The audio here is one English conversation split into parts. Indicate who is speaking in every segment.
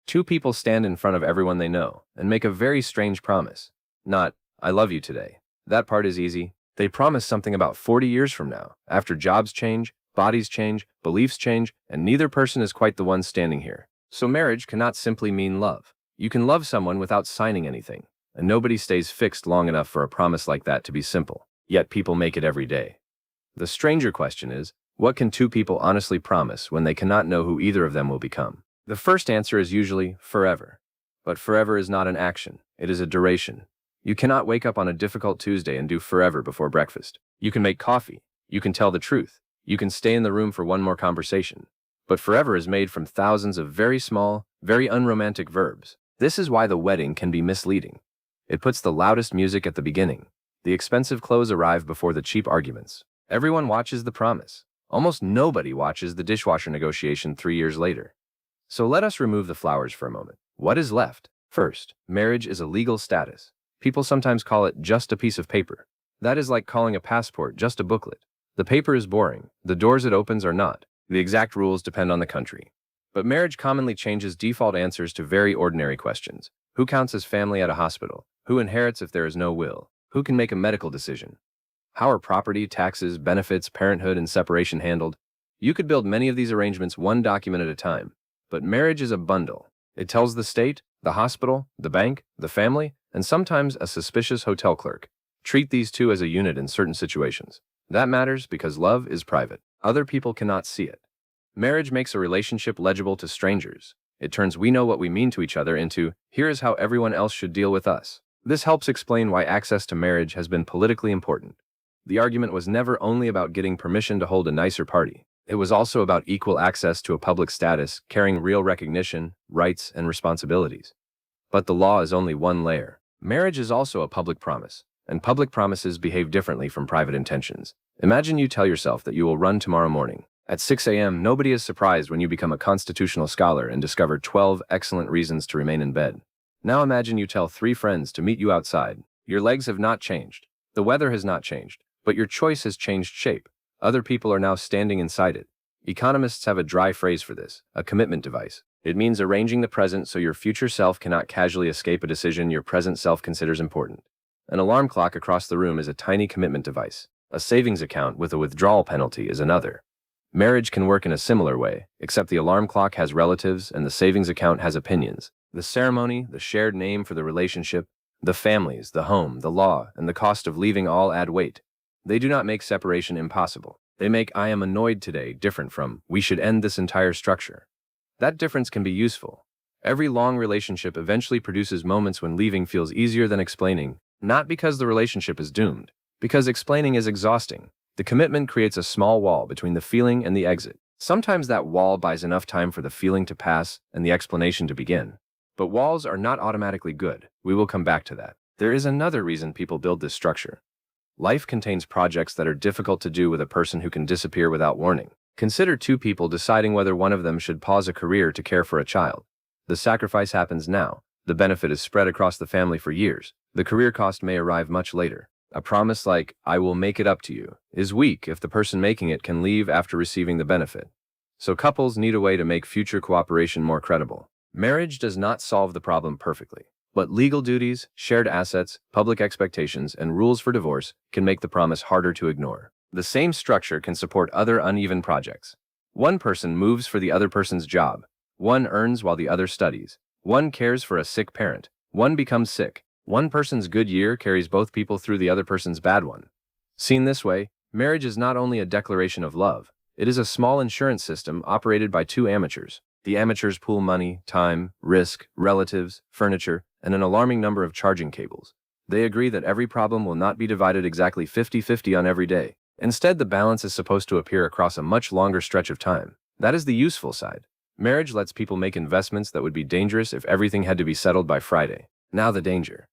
Speaker 1: Two people stand in front of everyone they know and make a very strange promise. Not, I love you today. That part is easy. They promise something about 40 years from now, after jobs change, bodies change, beliefs change, and neither person is quite the one standing here. So marriage cannot simply mean love. You can love someone without signing anything, and nobody stays fixed long enough for a promise like that to be simple. Yet people make it every day. The stranger question is, what can two people honestly promise when they cannot know who either of them will become? The first answer is usually forever. But forever is not an action, it is a duration. You cannot wake up on a difficult Tuesday and do forever before breakfast. You can make coffee, you can tell the truth, you can stay in the room for one more conversation. But forever is made from thousands of very small, very unromantic verbs. This is why the wedding can be misleading. It puts the loudest music at the beginning. The expensive clothes arrive before the cheap arguments. Everyone watches the promise. Almost nobody watches the dishwasher negotiation 3 years later. So let us remove the flowers for a moment. What is left? First, marriage is a legal status. People sometimes call it just a piece of paper. That is like calling a passport just a booklet. The paper is boring. The doors it opens are not. The exact rules depend on the country. But marriage commonly changes default answers to very ordinary questions. Who counts as family at a hospital? Who inherits if there is no will? Who can make a medical decision? How are property, taxes, benefits, parenthood, and separation handled? You could build many of these arrangements one document at a time. But marriage is a bundle. It tells the state, the hospital, the bank, the family, and sometimes a suspicious hotel clerk. Treat these two as a unit in certain situations. That matters because love is private. Other people cannot see it. Marriage makes a relationship legible to strangers. It turns we know what we mean to each other into, here is how everyone else should deal with us. This helps explain why access to marriage has been politically important. The argument was never only about getting permission to hold a nicer party. It was also about equal access to a public status, carrying real recognition, rights, and responsibilities. But the law is only one layer. Marriage is also a public promise, and public promises behave differently from private intentions. Imagine you tell yourself that you will run tomorrow morning. At 6 a.m., nobody is surprised when you become a constitutional scholar and discover 12 excellent reasons to remain in bed. Now imagine you tell 3 friends to meet you outside. Your legs have not changed. The weather has not changed, but your choice has changed shape. Other people are now standing inside it. Economists have a dry phrase for this, a commitment device. It means arranging the present so your future self cannot casually escape a decision your present self considers important. An alarm clock across the room is a tiny commitment device. A savings account with a withdrawal penalty is another. Marriage can work in a similar way, except the alarm clock has relatives and the savings account has opinions. The ceremony, the shared name for the relationship, the families, the home, the law, and the cost of leaving all add weight. They do not make separation impossible. They make I am annoyed today different from we should end this entire structure. That difference can be useful. Every long relationship eventually produces moments when leaving feels easier than explaining, not because the relationship is doomed, because explaining is exhausting. The commitment creates a small wall between the feeling and the exit. Sometimes that wall buys enough time for the feeling to pass and the explanation to begin. But walls are not automatically good. We will come back to that. There is another reason people build this structure. Life contains projects that are difficult to do with a person who can disappear without warning. Consider 2 people deciding whether one of them should pause a career to care for a child. The sacrifice happens now. The benefit is spread across the family for years. The career cost may arrive much later. A promise like, I will make it up to you, is weak if the person making it can leave after receiving the benefit. So couples need a way to make future cooperation more credible. Marriage does not solve the problem perfectly, but legal duties, shared assets, public expectations, and rules for divorce can make the promise harder to ignore. The same structure can support other uneven projects. One person moves for the other person's job. One earns while the other studies. One cares for a sick parent. One becomes sick. One person's good year carries both people through the other person's bad one. Seen this way, marriage is not only a declaration of love, it is a small insurance system operated by 2 amateurs. The amateurs pool money, time, risk, relatives, furniture, and an alarming number of charging cables. They agree that every problem will not be divided exactly 50-50 on every day. Instead, the balance is supposed to appear across a much longer stretch of time. That is the useful side. Marriage lets people make investments that would be dangerous if everything had to be settled by Friday. Now the danger.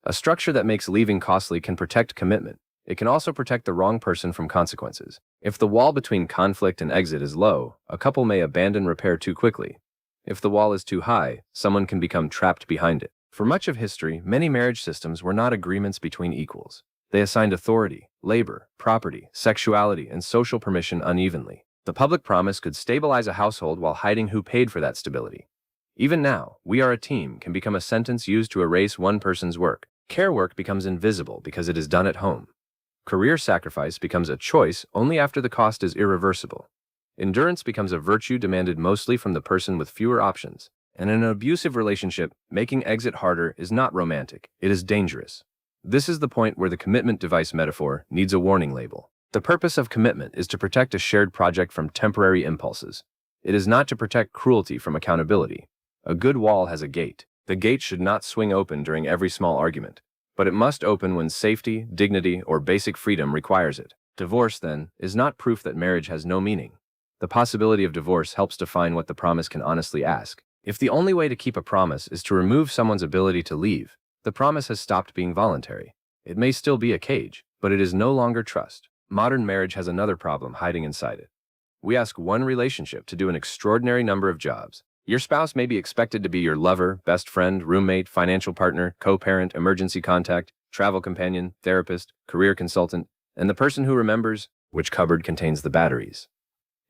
Speaker 1: A structure that makes leaving costly can protect commitment. It can also protect the wrong person from consequences. If the wall between conflict and exit is low, a couple may abandon repair too quickly. If the wall is too high, someone can become trapped behind it. For much of history, many marriage systems were not agreements between equals. They assigned authority, labor, property, sexuality, and social permission unevenly. The public promise could stabilize a household while hiding who paid for that stability. Even now, "we are a team" can become a sentence used to erase one person's work. Care work becomes invisible because it is done at home. Career sacrifice becomes a choice only after the cost is irreversible. Endurance becomes a virtue demanded mostly from the person with fewer options. And in an abusive relationship, making exit harder is not romantic, it is dangerous. This is the point where the commitment device metaphor needs a warning label. The purpose of commitment is to protect a shared project from temporary impulses. It is not to protect cruelty from accountability. A good wall has a gate. The gate should not swing open during every small argument, but it must open when safety, dignity, or basic freedom requires it. Divorce, then, is not proof that marriage has no meaning. The possibility of divorce helps define what the promise can honestly ask. If the only way to keep a promise is to remove someone's ability to leave, the promise has stopped being voluntary. It may still be a cage, but it is no longer trust. Modern marriage has another problem hiding inside it. We ask one relationship to do an extraordinary number of jobs. Your spouse may be expected to be your lover, best friend, roommate, financial partner, co-parent, emergency contact, travel companion, therapist, career consultant, and the person who remembers which cupboard contains the batteries.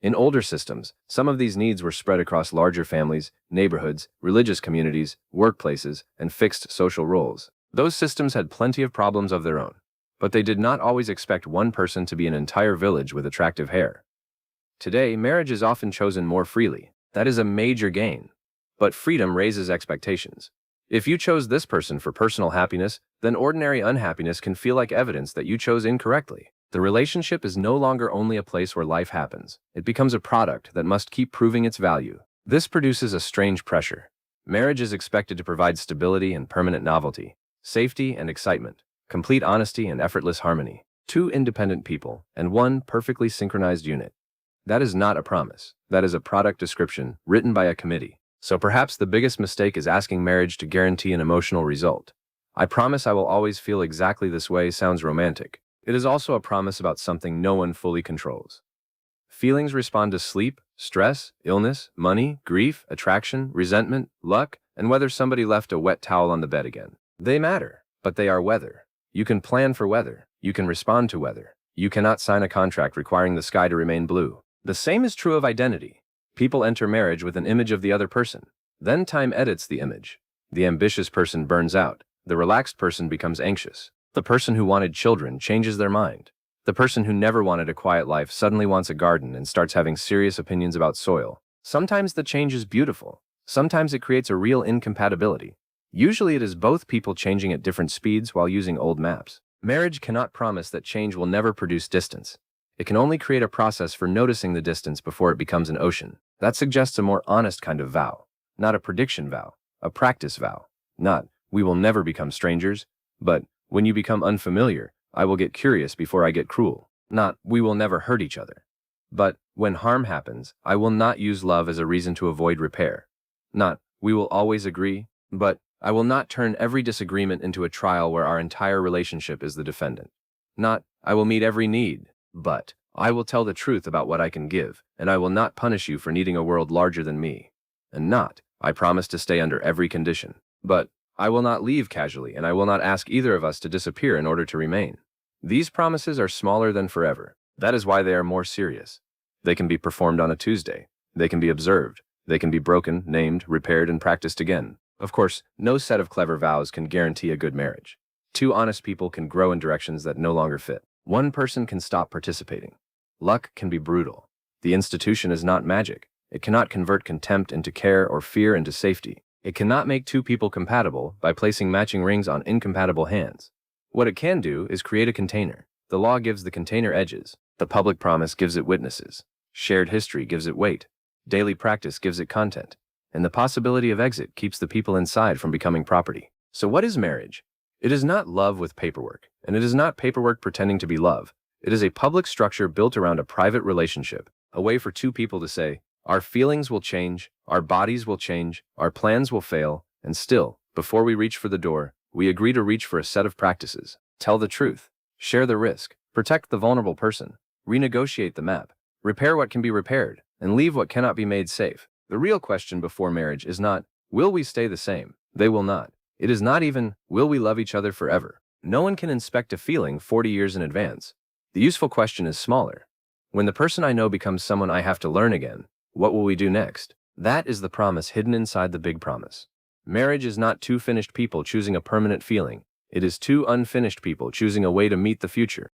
Speaker 1: In older systems, some of these needs were spread across larger families, neighborhoods, religious communities, workplaces, and fixed social roles. Those systems had plenty of problems of their own, but they did not always expect one person to be an entire village with attractive hair. Today, marriage is often chosen more freely. That is a major gain. But freedom raises expectations. If you chose this person for personal happiness, then ordinary unhappiness can feel like evidence that you chose incorrectly. The relationship is no longer only a place where life happens. It becomes a product that must keep proving its value. This produces a strange pressure. Marriage is expected to provide stability and permanent novelty, safety and excitement, complete honesty and effortless harmony. Two independent people and one perfectly synchronized unit. That is not a promise. That is a product description written by a committee. So perhaps the biggest mistake is asking marriage to guarantee an emotional result. "I promise I will always feel exactly this way" sounds romantic. It is also a promise about something no one fully controls. Feelings respond to sleep, stress, illness, money, grief, attraction, resentment, luck, and whether somebody left a wet towel on the bed again. They matter, but they are weather. You can plan for weather. You can respond to weather. You cannot sign a contract requiring the sky to remain blue. The same is true of identity. People enter marriage with an image of the other person. Then time edits the image. The ambitious person burns out. The relaxed person becomes anxious. The person who wanted children changes their mind. The person who never wanted a quiet life suddenly wants a garden and starts having serious opinions about soil. Sometimes the change is beautiful. Sometimes it creates a real incompatibility. Usually it is both people changing at different speeds while using old maps. Marriage cannot promise that change will never produce distance. It can only create a process for noticing the distance before it becomes an ocean. That suggests a more honest kind of vow. Not a prediction vow, a practice vow. Not, "we will never become strangers," but, "when you become unfamiliar, I will get curious before I get cruel." Not, "we will never hurt each other," but, "when harm happens, I will not use love as a reason to avoid repair." Not, "we will always agree," but, "I will not turn every disagreement into a trial where our entire relationship is the defendant." Not, "I will meet every need," but, "I will tell the truth about what I can give, and I will not punish you for needing a world larger than me." And not, "I promise to stay under every condition," but, "I will not leave casually, and I will not ask either of us to disappear in order to remain." These promises are smaller than forever. That is why they are more serious. They can be performed on a Tuesday. They can be observed. They can be broken, named, repaired, and practiced again. Of course, no set of clever vows can guarantee a good marriage. Two honest people can grow in directions that no longer fit. One person can stop participating. Luck can be brutal. The institution is not magic. It cannot convert contempt into care or fear into safety. It cannot make two people compatible by placing matching rings on incompatible hands. What it can do is create a container. The law gives the container edges. The public promise gives it witnesses. Shared history gives it weight. Daily practice gives it content. And the possibility of exit keeps the people inside from becoming property. So what is marriage? It is not love with paperwork, and it is not paperwork pretending to be love. It is a public structure built around a private relationship, a way for two people to say, "Our feelings will change, our bodies will change, our plans will fail, and still, before we reach for the door, we agree to reach for a set of practices. Tell the truth, share the risk, protect the vulnerable person, renegotiate the map, repair what can be repaired, and leave what cannot be made safe." The real question before marriage is not, "Will we stay the same?" They will not. It is not even, "Will we love each other forever?" No one can inspect a feeling 40 years in advance. The useful question is smaller. When the person I know becomes someone I have to learn again, what will we do next? That is the promise hidden inside the big promise. Marriage is not two finished people choosing a permanent feeling. It is two unfinished people choosing a way to meet the future.